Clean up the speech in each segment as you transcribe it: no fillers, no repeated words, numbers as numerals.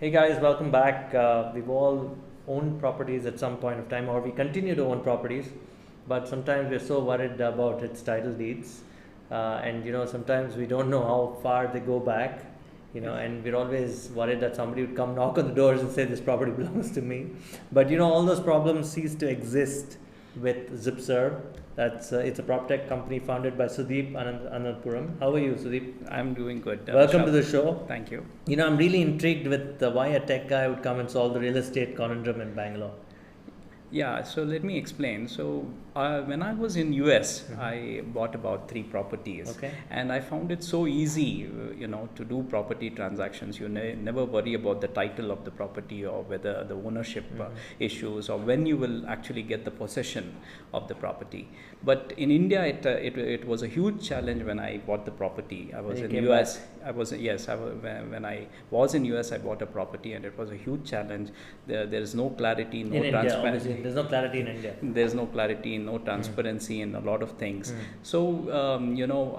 Hey guys, welcome back. We've all owned properties at some point of time, or we continue to own properties, but sometimes we're so worried about its title deeds, and sometimes we don't know how far they go back, and we're always worried that somebody would come knock on the doors and say this property belongs to me. But all those problems cease to exist with Zippserv. It's a prop tech company founded by Sudeep Anandapuram. How are you, Sudeep? I'm doing good. Welcome to the show. Thank you. I'm really intrigued with why a tech guy would come and solve the real estate conundrum in Bangalore. Yeah, so let me explain. So when I was in US, I bought about 3 properties, Okay. and I found it so easy, to do property transactions. You never worry about the title of the property or whether the ownership issues or when you will actually get the possession of the property. But in India, it was a huge challenge when I bought the property. I was in US. When I was in US, I bought a property, and it was a huge challenge. There is no clarity, no transparency. There's no clarity in India. There's no clarity, no transparency in a lot of things. So,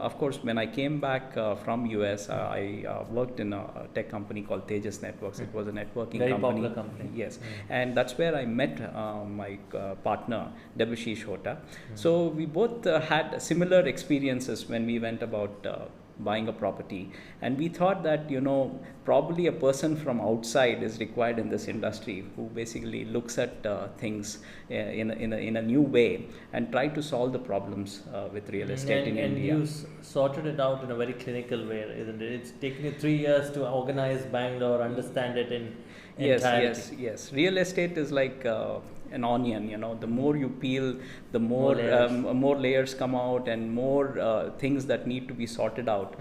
of course, when I came back from US, I worked in a tech company called Tejas Networks. It was a networking Very company. popular company. Yes. And that's where I met my partner, Debashish Hota. So we both had similar experiences when we went about buying a property, and we thought that probably a person from outside is required in this industry who basically looks at things in a new way and try to solve the problems with real estate in India. And you sorted it out in a very clinical way, isn't it? It's taken you 3 years to organize Bangalore, understand it in entirety. Yes. Real estate is like an onion. The more you peel, the more layers come out, and more things that need to be sorted out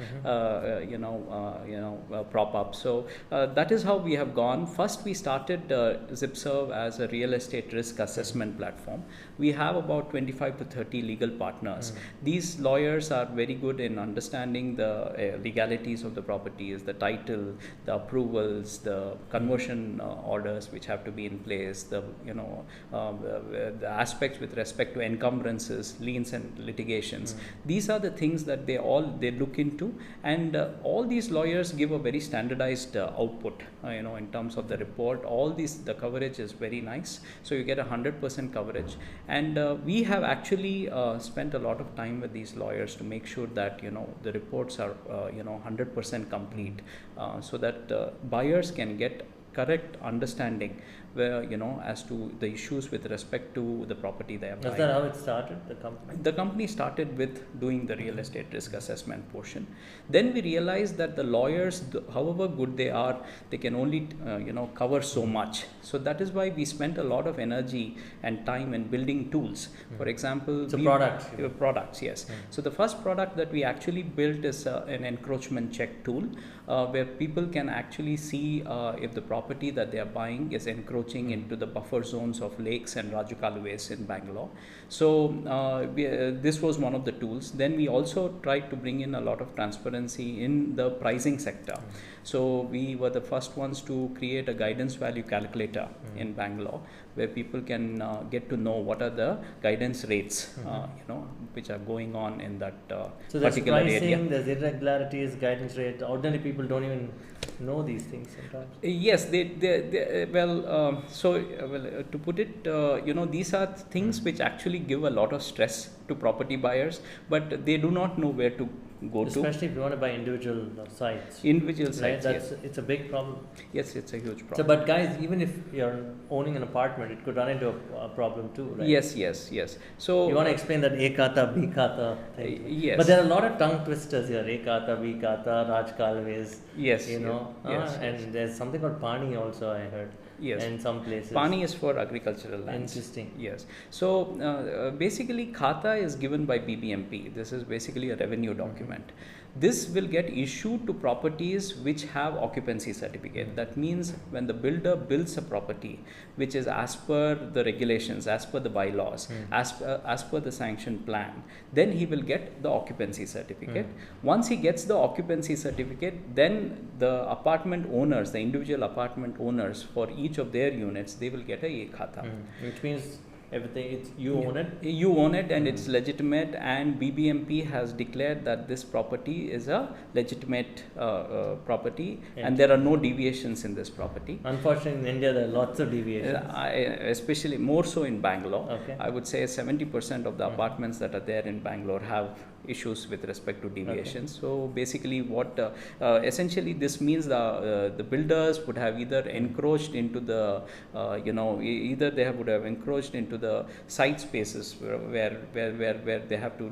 prop up. So that is how we have gone. First, we started Zippserv as a real estate risk assessment platform. We have about 25 to 30 legal partners. These lawyers are very good in understanding the legalities of the properties, the title, the approvals, the conversion orders which have to be in place, the aspects with respect to encumbrances, liens and litigations. These are the things that they look into, and all these lawyers give a very standardized output in terms of the report. The coverage is very nice, so you get 100% coverage, and we have actually spent a lot of time with these lawyers to make sure that the reports are 100% complete, so that buyers can get correct understanding where as to the issues with respect to the property they are buying. Is that how it started, the company? The company started with doing the real estate risk assessment portion. Then we realized that the lawyers, however good they are, they can only cover so much. So that is why we spent a lot of energy and time in building tools. For example, products, yes. So the first product that we actually built is an encroachment check tool, where people can actually see if the property that they are buying is encroaching into the buffer zones of lakes and Rajukaluways in Bangalore. So this was one of the tools. Then we also tried to bring in a lot of transparency in the pricing sector. So we were the first ones to create a guidance value calculator in Bangalore, where people can get to know what are the guidance rates which are going on in that so there's particular pricing, area. There's irregularities, guidance rate. Ordinary people don't even know these things sometimes. Yes, to put it, these are things which actually give a lot of stress to property buyers, but they do not know where to go Especially if you want to buy individual sites. Individual sites, right? yes. It's a big problem. Yes, it's a huge problem. So, but guys, even if you're owning an apartment, it could run into a problem too, right? Yes. So you want to explain that A Kata, B Kata thing. Yes. But there are a lot of tongue twisters here. A Kata, B Kata, Raj Kalways. Yes. Yes. And there's something called Pani also, I heard. Yes. In some places. Pani is for agricultural lands. Interesting. Yes. So basically, Khata is given by BBMP. This is basically a revenue document. This will get issued to properties which have occupancy certificate. That means when the builder builds a property which is as per the regulations, as per the bylaws, as per the sanction plan, then he will get the occupancy certificate. Once he gets the occupancy certificate, then the apartment owners, the individual apartment owners for each of their units, they will get a khata. Which means everything. It's you own it. You own it, and it's legitimate. And BBMP has declared that this property is a legitimate property, and there are no deviations in this property. Unfortunately, in India, there are lots of deviations. Especially more so in Bangalore. Okay. I would say 70% of the apartments that are there in Bangalore have issues with respect to deviations. Okay. So basically, what essentially this means, the builders would have either encroached into the either they would have encroached into the site spaces where they have to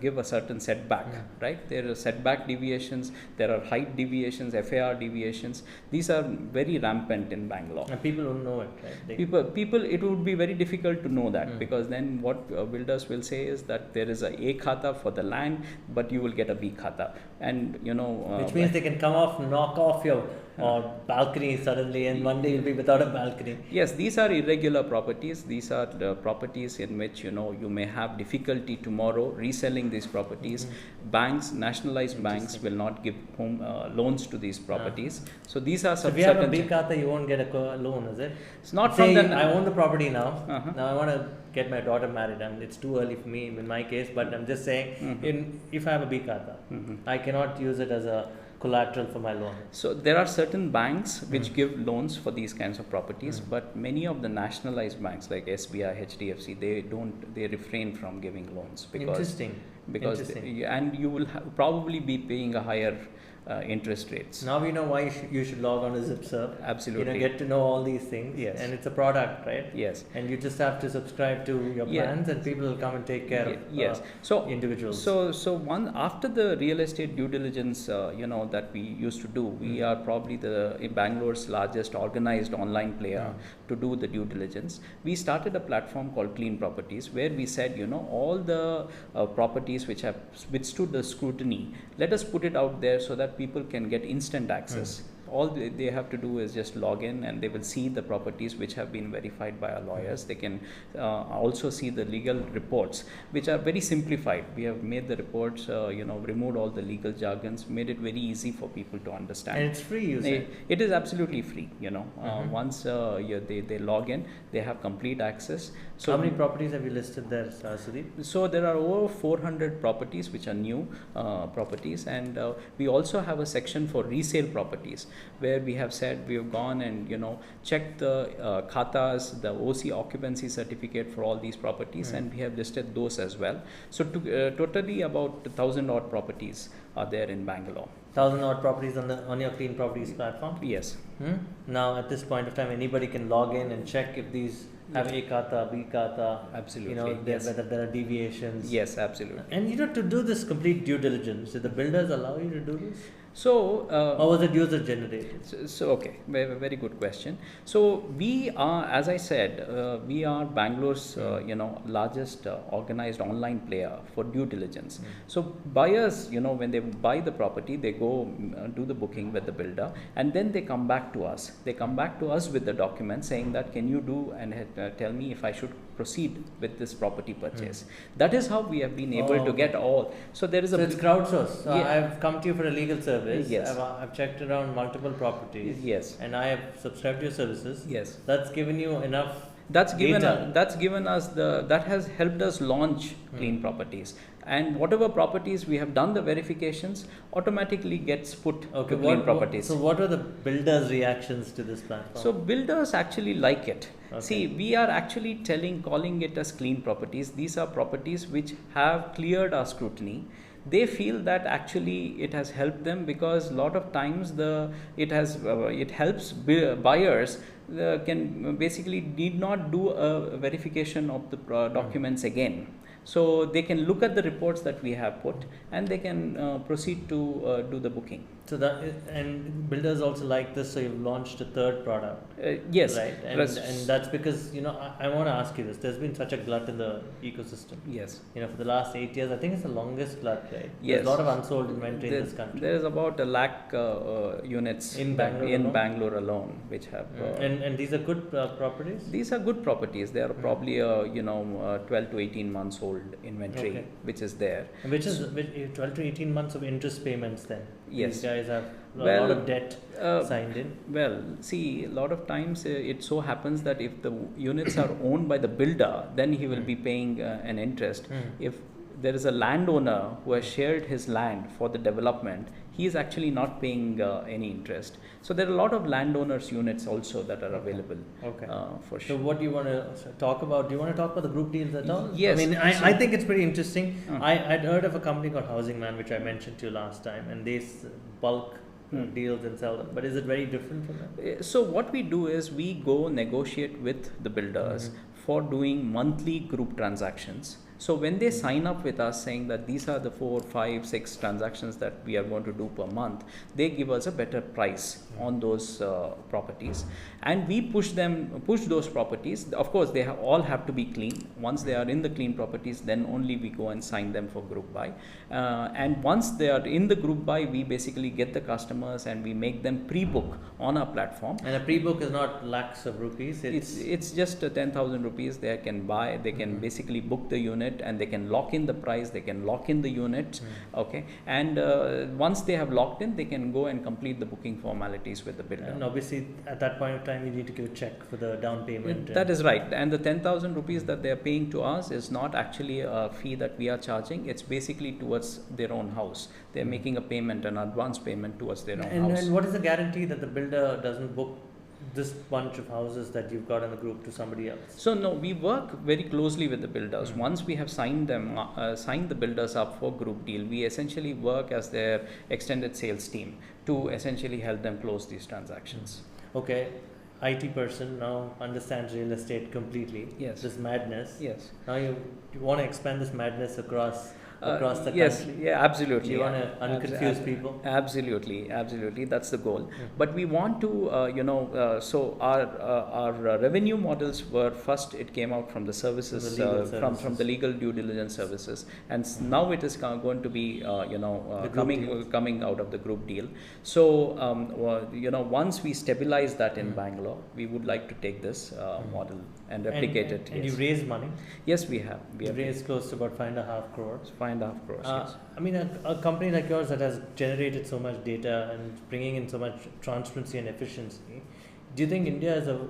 give a certain setback, right? There are setback deviations, there are height deviations, FAR deviations. These are very rampant in Bangalore. And people don't know it, right? People, it would be very difficult to know that, because then what builders will say is that there is a khata for the land, but you will get a B khata, and which means they can knock off your balcony suddenly, and one day you'll be without a balcony. Yes, these are irregular properties. These are the properties in which you may have difficulty tomorrow reselling these properties. Banks, nationalized banks, will not give home loans to these properties. So these are if you have a B khata, you won't get a loan, is it? It's not Say from the. I own the property now. Now I want to get my daughter married, and it's too early for me in my case. But I'm just saying, if I have a B khata, I cannot use it as a collateral for my loan. So there are certain banks which give loans for these kinds of properties, but many of the nationalized banks like SBI, HDFC, they refrain from giving loans because and you will probably be paying a higher interest rates. Now we know why you should log on to Zippserv. Absolutely. Get to know all these things. Yes. And it's a product, right? Yes. And you just have to subscribe to your plans, and people will come and take care of individuals. So one after the real estate due diligence, that we used to do, we are probably in Bangalore's largest organized online player to do the due diligence. We started a platform called Clean Properties, where we said, all the properties which have withstood the scrutiny, let us put it out there so that people can get instant access. All they have to do is just log in, and they will see the properties which have been verified by our lawyers. They can also see the legal reports, which are very simplified. We have made the reports, removed all the legal jargons, made it very easy for people to understand. And it's free, you say? It is absolutely free. Once they log in, they have complete access. So how many properties have you listed there, Sudeep? So there are over 400 properties which are new properties, and we also have a section for resale properties, where we have said we have gone and checked the khatas, the OC occupancy certificate for all these properties, and we have listed those as well. So totally about 1,000 odd properties are there in Bangalore. 1,000 odd properties on your Clean Properties platform? Yes. Now at this point of time, anybody can log in and check if these have A khata, B khata. Absolutely. Whether there are deviations. Yes, absolutely. And to do this complete due diligence, did the builders allow you to do this? So, or was it user generated? So okay, very good question. So we are, as I said, we are Bangalore's largest organized online player for due diligence. So buyers, when they buy the property, they go do the booking with the builder, and then they come back to us. They come back to us with the document saying that, can you do and tell me if I should proceed with this property purchase. That is how we have been able to get all. So there is it's crowdsourced. So I've come to you for a legal service. Yes. I've checked around multiple properties. Yes. And I have subscribed to your services. Yes. That's given you enough. That has helped us launch Clean Properties, and whatever properties we have done the verifications automatically gets put to Clean Properties. So what are the builders' reactions to this platform? So builders actually like it. Okay. See, we are actually calling it as Clean Properties. These are properties which have cleared our scrutiny. They feel that actually it has helped them, because a lot of times it helps buyers can basically need not do a verification of the documents again. So they can look at the reports that we have put, and they can proceed to do the booking. So and builders also like this. So you've launched a third product. Yes. Right. And that's because I want to ask you this. There's been such a glut in the ecosystem. Yes. For the last 8 years, I think it's the longest glut, right? Yes. There's a lot of unsold inventory in this country. There is about 1 lakh units in Bangalore alone, which have. And these are good properties. These are good properties. They are probably 12 to 18 months old inventory, which is there. Which is 12 to 18 months of interest payments then. Yes. These guys have. a Well, lot of debt signed in. Well, see, a lot of times it so happens that if the units are owned by the builder, then he will be paying an interest. If there is a landowner who has shared his land for the development, he is actually not paying any interest. So there are a lot of landowners units also that are available. Okay. For So sure. what do you want to talk about? Do you want to talk about the group deals at all? Yes. I mean, I think it's pretty interesting. Uh. I'd heard of a company called Housing Man, which I mentioned to you last time, and they bulk deals and sell them. But is it very different from that? So what we do is we go negotiate with the builders for doing monthly group transactions. So when they sign up with us saying that these are the 4, 5, 6 transactions that we are going to do per month, they give us a better price on those properties, and we push those properties. Of course, they all have to be clean. Once they are in the clean properties, then only we go and sign them for group buy. And once they are in the group buy, we basically get the customers and we make them pre-book on our platform. And a pre-book is not lakhs of rupees. It's just 10,000 rupees. They can buy. They can basically book the unit, and they can lock in the price, they can lock in the unit. Okay, and once they have locked in, they can go and complete the booking formalities with the builder. And obviously at that point of time you need to give a check for the down payment. That is right, and the 10,000 rupees that they are paying to us is not actually a fee that we are charging. It's basically towards their own house. They are making a payment, an advance payment towards their own house. And what is the guarantee that the builder doesn't book this bunch of houses that you've got in the group to somebody else? So no, we work very closely with the builders. Once we have signed the builders up for group deal, we essentially work as their extended sales team to essentially help them close these transactions. Okay, IT person now understands real estate completely. Yes. This madness. Yes. Now you want to expand this madness across the country. Yes, yeah, absolutely. You want to unconfuse people. Absolutely, that's the goal. But we want to, so our revenue models were first. It came out from the services, from the legal due diligence services, and now it is going to be, coming out of the group deal. So, once we stabilize that in Bangalore, we would like to take this model and replicate it. And you raised money. Yes, we have. We have raised close to about 5.5 crores. 5.5 crores. Yes. I mean, a company like yours that has generated so much data and bringing in so much transparency and efficiency, do you think India is a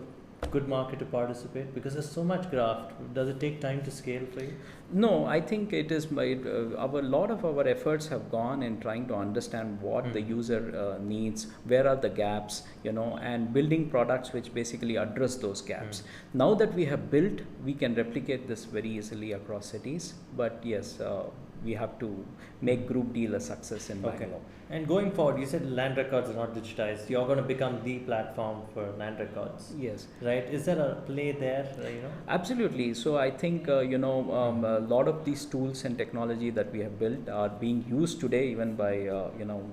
good market to participate? Because there's so much graft. Does it take time to scale for you? No, I think it is a lot of our efforts have gone in trying to understand what the user needs, where are the gaps, and building products which basically address those gaps. Now that we have built, we can replicate this very easily across cities. But yes, we have to make group deal a success in Bangalore. And going forward, you said land records are not digitized. You're going to become the platform for land records. Yes. Right? Is there a play there? Absolutely. So I think a lot of these tools and technology that we have built are being used today even by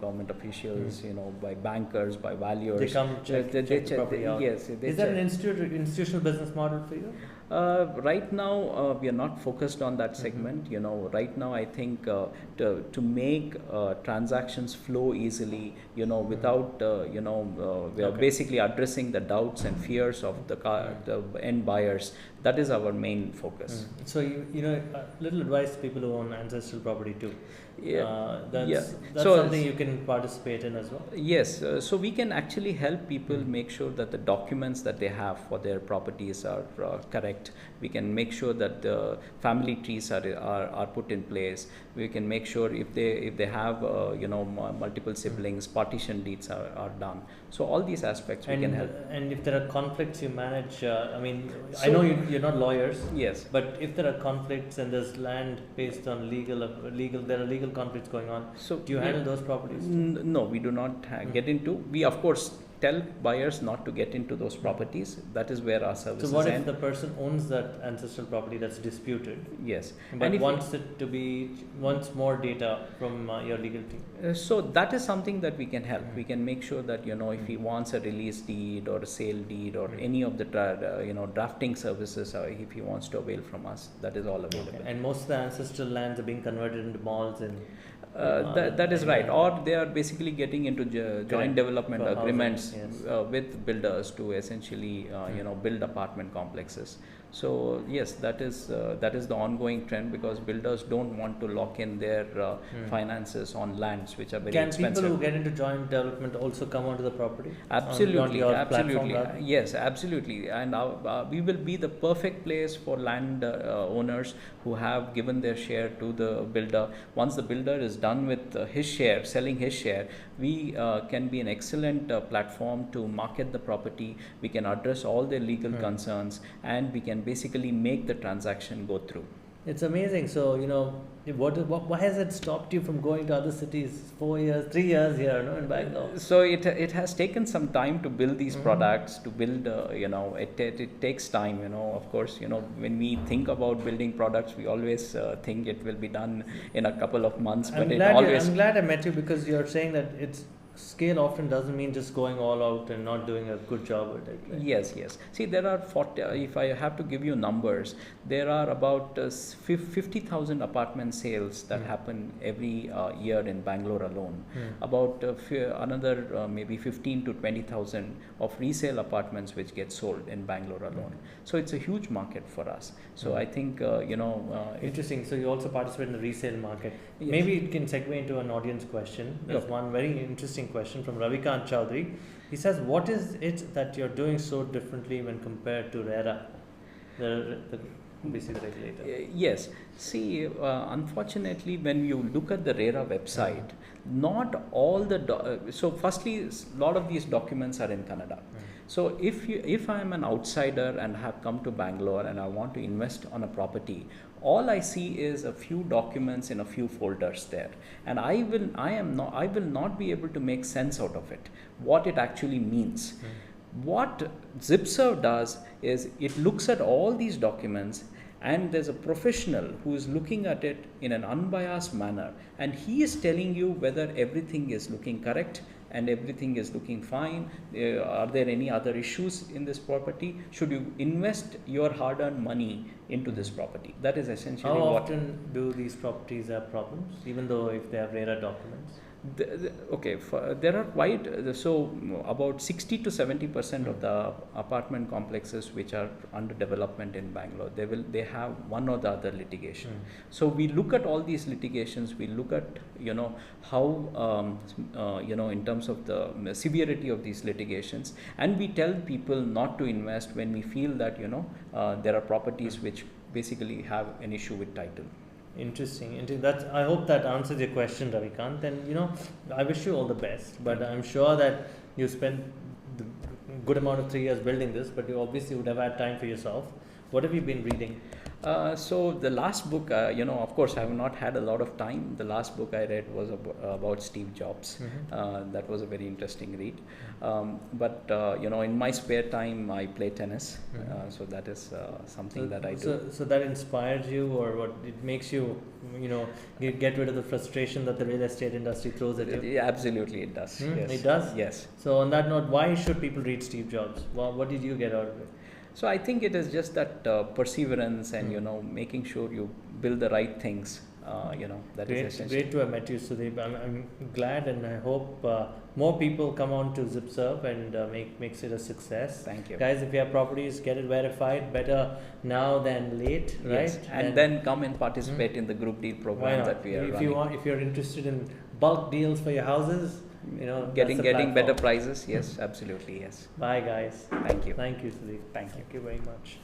government officials, by bankers, by valuers. They come check the property out. Yes. Is that an institutional business model for you? Right now, we are not focused on that segment. Right now, I think to make transactions flow easily, without we are basically addressing the doubts and fears of the end buyers. That is our main focus. So a little advice to people who own ancestral property too. That's something you can participate in as well. Yes, so we can actually help people make sure that the documents that they have for their properties are correct. We can make sure that the family trees are put in place. We can make sure if they have multiple siblings, partition deeds are done. So all these aspects we can help. And if there are conflicts, you manage. I know you're not lawyers. Yes. But if there are conflicts and there's land based on there are legal conflicts going on. So do you handle those properties? No, we do not get into. We of course tell buyers not to get into those properties. That is where our services end. So what if the person owns that ancestral property that's disputed? Yes. But wants more data from your legal team? So that is something that we can help. We can make sure that if he wants a release deed or a sale deed or any of the drafting services, if he wants to avail from us, that is all available. Okay. And most of the ancestral lands are being converted into malls and that is right, or they are basically getting into joint development agreements housing, with builders to essentially build apartment complexes. So yes, that is the ongoing trend, because builders don't want to lock in their finances on lands which are very Can expensive. people who get into joint development also come onto the property? Absolutely, on your absolutely, platform, rather? yes, absolutely, and we will be the perfect place for land owners who have given their share to the builder. Once the builder is done with his share, selling his share, we can be an excellent platform to market the property. We can address all their legal concerns, and we can basically make the transaction go through. It's amazing. So, why has it stopped you from going to other cities? 4 years, 3 years here, no, in Bangalore? So it has taken some time to build these products, to build, it takes time, of course, when we think about building products, we always think it will be done in a couple of months, but I'm glad I met you, because you're saying that scale often doesn't mean just going all out and not doing a good job with it. Right? Yes. See, there are 40, if I have to give you numbers, there are about 50,000 apartment sales that happen every year in Bangalore alone. About another maybe 15 to 20,000 of resale apartments which get sold in Bangalore alone. So it's a huge market for us. So I think, Interesting. So you also participate in the resale market. Yes. Maybe it can segue into an audience question. There's one very interesting question from Ravikant Chowdhury. He says, what is it that you're doing so differently when compared to RERA, the BC regulator? Yes. See, unfortunately, when you look at the RERA website, not all the so firstly, a lot of these documents are in Kannada. So if I am an outsider and have come to Bangalore and I want to invest on a property, all I see is a few documents in a few folders there, and I will not be able to make sense out of it, what it actually means. What Zippserv does is it looks at all these documents, and there's a professional who is looking at it in an unbiased manner, and he is telling you whether everything is looking correct and everything is looking fine. Are there any other issues in this property? Should you invest your hard-earned money into this property? That is essentially How often do these properties have problems, even though if they have RERA documents? There are quite so about 60 to 70% of the apartment complexes which are under development in Bangalore, they have one or the other litigation. So we look at all these litigations, we look at how in terms of the severity of these litigations, and we tell people not to invest when we feel that there are properties which basically have an issue with title. Interesting. I hope that answers your question, Ravikant. And I wish you all the best. But I'm sure that you spent the good amount of 3 years building this, but you obviously would have had time for yourself. What have you been reading? So the last book, of course, I have not had a lot of time. The last book I read was about Steve Jobs. That was a very interesting read. But in my spare time, I play tennis. So that is something that I do. So that inspires you, or what? It makes you, get rid of the frustration that the real estate industry throws at you? Yeah, absolutely, it does. Yes. It does? Yes. So on that note, why should people read Steve Jobs? What did you get out of it? So I think it is just that perseverance and making sure you build the right things. That is essential. Great to have met you, Sudeep. I'm glad, and I hope more people come on to Zippserv and makes it a success. Thank you, guys. If you have properties, get it verified. Better now than late, right? Yes. And then come and participate in the group deal program that we are running. If you're interested in bulk deals for your houses, getting better prices. Yes, absolutely. Yes. Bye, guys. Thank you. Thank you, Sudeep. Thank you Thank you very much.